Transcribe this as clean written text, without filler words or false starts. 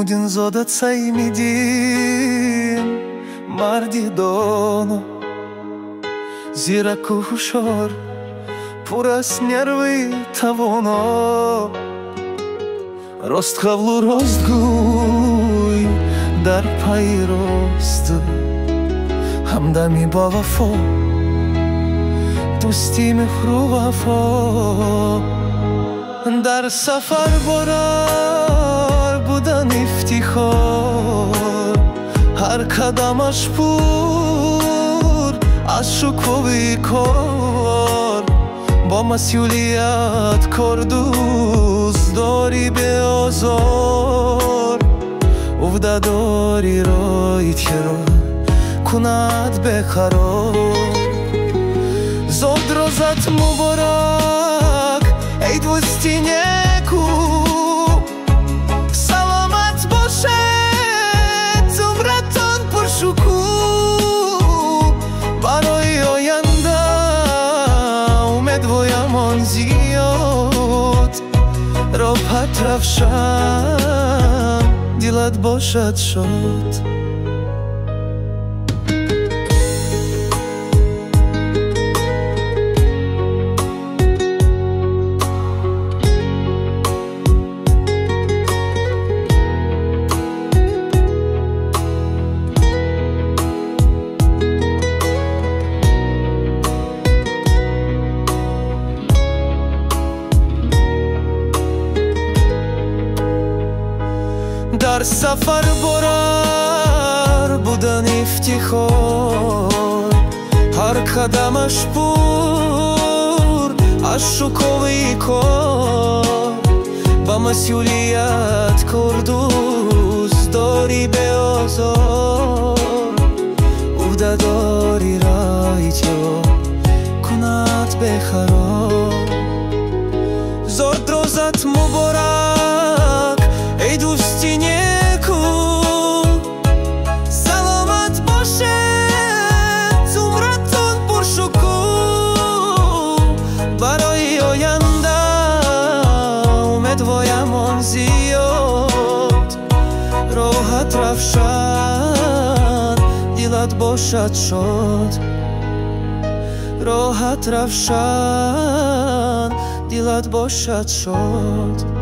بودین زادت سعی میدین مردی دانو زیرک و هوشار پر از نیروی توانا راست قبل و راست گوی در پای راست همدمی با وفا دوستی مهر و وفا در سفر برار بودن افتخار هر قدمش پر از شکوه کار با مسئولیت کار دوست داری به آزار افده داری رایت چرا کند بقرار زود روزت مبارک ای دوستی نیکو سلامت باشه عمرتان پرشکوه برای آینده امید و ایمان زیاد راحت رفشن دلت باشد شاد در سفر برار بودن افتخار هر قدمش پر از شکوه کار با مسئولیت کار دوست داری به آزار عهده داری رای جو کند بخرار زود روزت مبارک ای دوستی نیکو سلامت باشه عمرتان پرشکوه برای آینده امید و ایمان زیاد راحت رفشن دلت باشد شاد راحت رفشن دلت باشد شاد